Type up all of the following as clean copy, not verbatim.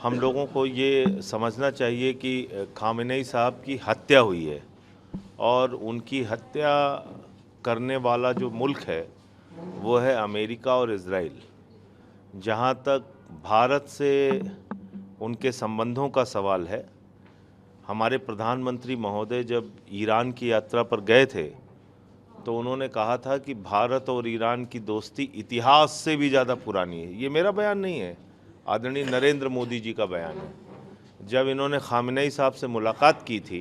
हम लोगों को ये समझना चाहिए कि खामेनेई साहब की हत्या हुई है और उनकी हत्या करने वाला जो मुल्क है वो है अमेरिका और इज़राइल। जहाँ तक भारत से उनके संबंधों का सवाल है, हमारे प्रधानमंत्री महोदय जब ईरान की यात्रा पर गए थे तो उन्होंने कहा था कि भारत और ईरान की दोस्ती इतिहास से भी ज़्यादा पुरानी है। ये मेरा बयान नहीं है, आदरणीय नरेंद्र मोदी जी का बयान है। जब इन्होंने खामेनेई साहब से मुलाकात की थी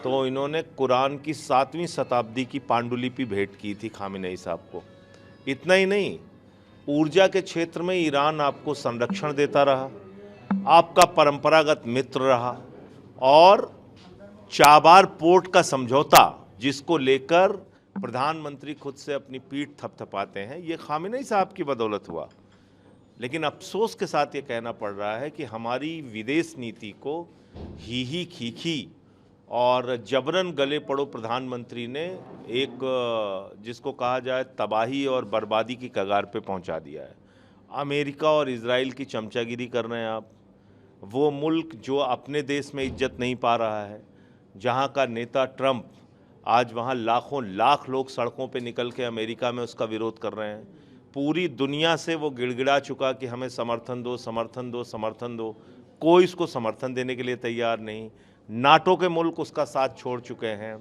तो इन्होंने कुरान की 7वीं शताब्दी की पांडुलिपि भेंट की थी खामेनेई साहब को। इतना ही नहीं, ऊर्जा के क्षेत्र में ईरान आपको संरक्षण देता रहा, आपका परंपरागत मित्र रहा और चाबार पोर्ट का समझौता जिसको लेकर प्रधानमंत्री खुद से अपनी पीठ थपथपाते हैं, ये खामेनेई साहब की बदौलत हुआ। लेकिन अफसोस के साथ ये कहना पड़ रहा है कि हमारी विदेश नीति को ही खीखी और जबरन गले पड़ो प्रधानमंत्री ने एक जिसको कहा जाए तबाही और बर्बादी की कगार पे पहुंचा दिया है। अमेरिका और इजराइल की चमचागिरी कर रहे हैं आप। वो मुल्क जो अपने देश में इज्जत नहीं पा रहा है, जहां का नेता ट्रंप आज वहां लाखों लाख लोग सड़कों पे निकल के अमेरिका में उसका विरोध कर रहे हैं। पूरी दुनिया से वो गिड़गिड़ा चुका कि हमें समर्थन दो, समर्थन दो, समर्थन दो। कोई इसको समर्थन देने के लिए तैयार नहीं। नाटो के मुल्क उसका साथ छोड़ चुके हैं।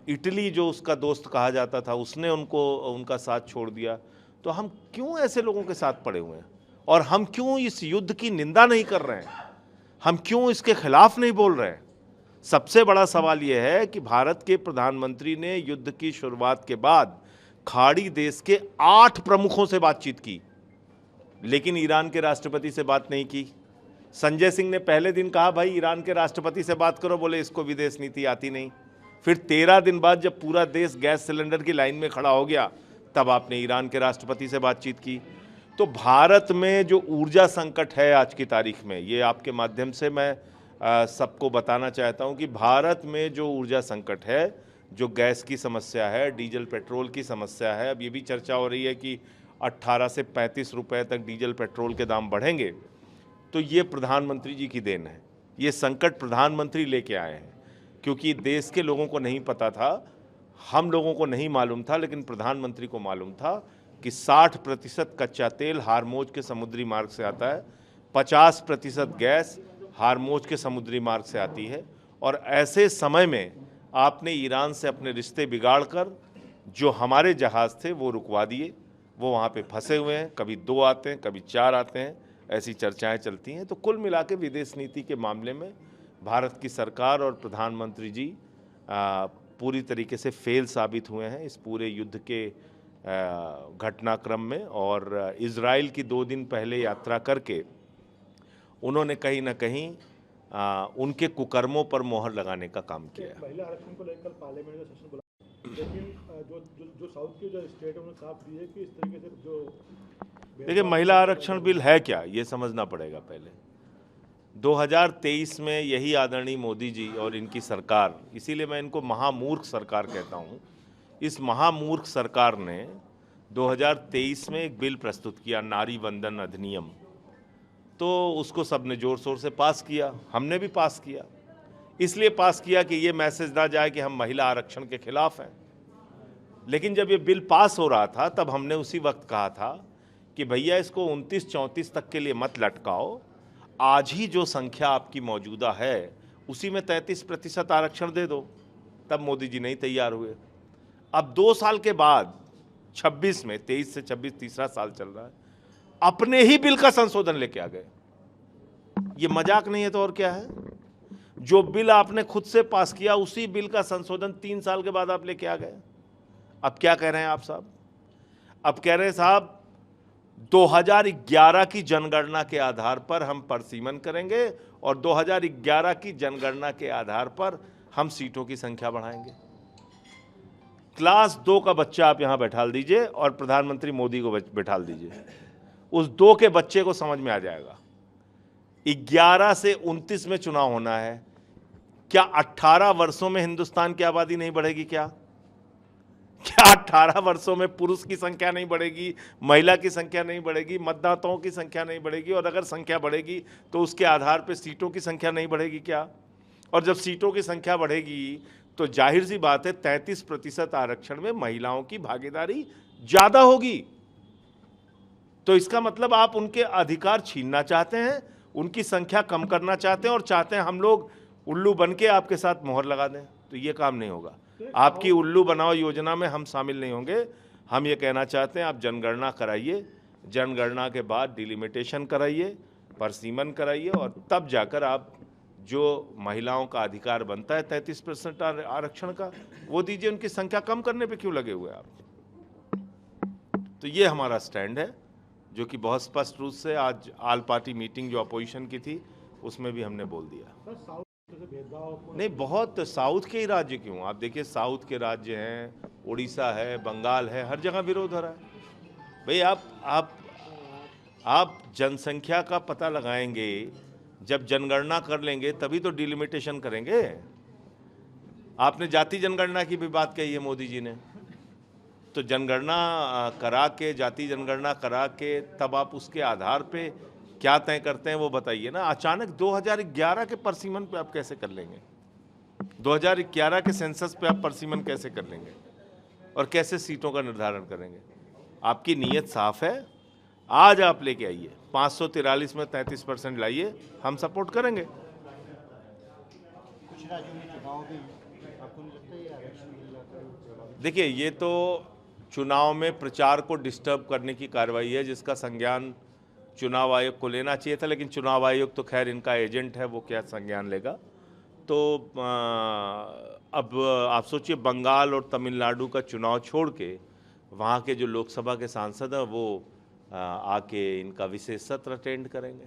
इटली जो उसका दोस्त कहा जाता था उसने उनका साथ छोड़ दिया। तो हम क्यों ऐसे लोगों के साथ पड़े हुए हैं और हम क्यों इस युद्ध की निंदा नहीं कर रहे हैं? हम क्यों इसके खिलाफ नहीं बोल रहे हैं? सबसे बड़ा सवाल यह है कि भारत के प्रधानमंत्री ने युद्ध की शुरुआत के बाद खाड़ी देश के 8 प्रमुखों से बातचीत की, लेकिन ईरान के राष्ट्रपति से बात नहीं की। संजय सिंह ने पहले दिन कहा भाई ईरान के राष्ट्रपति से बात करो, बोले इसको विदेश नीति आती नहीं। फिर 13 दिन बाद जब पूरा देश गैस सिलेंडर की लाइन में खड़ा हो गया तब आपने ईरान के राष्ट्रपति से बातचीत की। तो भारत में जो ऊर्जा संकट है आज की तारीख में, ये आपके माध्यम से मैं सबको बताना चाहता हूं कि भारत में जो ऊर्जा संकट है, जो गैस की समस्या है, डीजल पेट्रोल की समस्या है, अब ये भी चर्चा हो रही है कि 18 से 35 रुपए तक डीजल पेट्रोल के दाम बढ़ेंगे। तो ये प्रधानमंत्री जी की देन है। ये संकट प्रधानमंत्री लेके आए हैं, क्योंकि देश के लोगों को नहीं पता था, हम लोगों को नहीं मालूम था, लेकिन प्रधानमंत्री को मालूम था कि 60% कच्चा तेल हार्मोज के समुद्री मार्ग से आता है, 50% गैस हार्मोज के समुद्री मार्ग से आती है। और ऐसे समय में आपने ईरान से अपने रिश्ते बिगाड़कर जो हमारे जहाज़ थे वो रुकवा दिए। वो वहाँ पे फंसे हुए हैं, कभी 2 आते हैं, कभी 4 आते हैं, ऐसी चर्चाएं चलती हैं। तो कुल मिला के विदेश नीति के मामले में भारत की सरकार और प्रधानमंत्री जी पूरी तरीके से फेल साबित हुए हैं इस पूरे युद्ध के घटनाक्रम में। और इजराइल की 2 दिन पहले यात्रा करके उन्होंने कहीं ना कहीं उनके कुकर्मों पर मोहर लगाने का काम किया है। महिला आरक्षण को लेकर पार्लियामेंट में सेशन बुला, लेकिन जो साउथ के जो स्टेट है उन्होंने साफ दी है कि इस तरीके से जो देखिए, महिला आरक्षण बिल है क्या, ये समझना पड़ेगा पहले। 2023 में यही आदरणीय मोदी जी और इनकी सरकार, इसीलिए मैं इनको महामूर्ख सरकार कहता हूँ, इस महामूर्ख सरकार ने 2023 में एक बिल प्रस्तुत किया, नारी वंदन अधिनियम। तो उसको सबने ज़ोर शोर से पास किया, हमने भी पास किया। इसलिए पास किया कि ये मैसेज ना जाए कि हम महिला आरक्षण के खिलाफ हैं। लेकिन जब ये बिल पास हो रहा था तब हमने उसी वक्त कहा था कि भैया इसको 29-34 तक के लिए मत लटकाओ, आज ही जो संख्या आपकी मौजूदा है उसी में 33% आरक्षण दे दो। तब मोदी जी नहीं तैयार हुए। अब 2 साल के बाद 26 में, 23 से 26 तीसरा साल चल रहा है, अपने ही बिल का संशोधन लेके आ गए। ये मजाक नहीं है तो और क्या है? जो बिल आपने खुद से पास किया उसी बिल का संशोधन 3 साल के बाद आप लेके आ गए। अब क्या कह रहे हैं आप साहब? अब कह रहे हैं साहब 2011 की जनगणना के आधार पर हम परसीमन करेंगे और 2011 की जनगणना के आधार पर हम सीटों की संख्या बढ़ाएंगे। क्लास 2 का बच्चा आप यहां बैठा दीजिए और प्रधानमंत्री मोदी को बैठा दीजिए, उस 2 के बच्चे को समझ में आ जाएगा। 11 से 29 में चुनाव होना है, क्या 18 वर्षों में हिंदुस्तान की आबादी नहीं बढ़ेगी? क्या क्या 18 वर्षों में पुरुष की संख्या नहीं बढ़ेगी, महिला की संख्या नहीं बढ़ेगी, मतदाताओं की संख्या नहीं बढ़ेगी, और अगर संख्या बढ़ेगी तो उसके आधार पर सीटों की संख्या नहीं बढ़ेगी क्या? और जब सीटों की संख्या बढ़ेगी तो जाहिर सी बात है 33% आरक्षण में महिलाओं की भागीदारी ज्यादा होगी। तो इसका मतलब आप उनके अधिकार छीनना चाहते हैं, उनकी संख्या कम करना चाहते हैं, और चाहते हैं हम लोग उल्लू बन के आपके साथ मोहर लगा दें। तो ये काम नहीं होगा। आपकी उल्लू बनाओ योजना में हम शामिल नहीं होंगे। हम ये कहना चाहते हैं आप जनगणना कराइए, जनगणना के बाद डिलिमिटेशन कराइए, परसीमन कराइए, और तब जाकर आप जो महिलाओं का अधिकार बनता है 33% आरक्षण का, वो दीजिए। उनकी संख्या कम करने पे क्यों लगे हुए आप? तो ये हमारा स्टैंड है, जो कि बहुत स्पष्ट रूप से आज आल पार्टी मीटिंग जो अपोजिशन की थी उसमें भी हमने बोल दिया। नहीं, बहुत साउथ के ही राज्य क्यों, आप देखिए साउथ के राज्य हैं, उड़ीसा है, बंगाल है, हर जगह विरोध हो रहा है। भाई आप जनसंख्या का पता लगाएंगे, जब जनगणना कर लेंगे तभी तो डिलिमिटेशन करेंगे। आपने जाति जनगणना की भी बात कही है मोदी जी ने, तो जनगणना करा के, जाति जनगणना करा के तब आप उसके आधार पे क्या तय करते हैं वो बताइए ना। अचानक 2011 के परसीमन पे आप कैसे कर लेंगे? 2011 के सेंसस पे आप परसीमन कैसे कर लेंगे, और कैसे सीटों का निर्धारण करेंगे? आपकी नीयत साफ है, आज आप लेके आइए, 543 में 33% लाइए, हम सपोर्ट करेंगे। कुछ राज्यों में चुनाव भी, आपको नहीं लगता ये आरक्षण मिल जाता है? देखिए, ये तो चुनाव में प्रचार को डिस्टर्ब करने की कार्रवाई है, जिसका संज्ञान चुनाव आयोग को लेना चाहिए था, लेकिन चुनाव आयोग तो खैर इनका एजेंट है, वो क्या संज्ञान लेगा। तो अब आप सोचिए, बंगाल और तमिलनाडु का चुनाव छोड़ के वहाँ के जो लोकसभा के सांसद हैं वो आके इनका विशेष सत्र अटेंड करेंगे।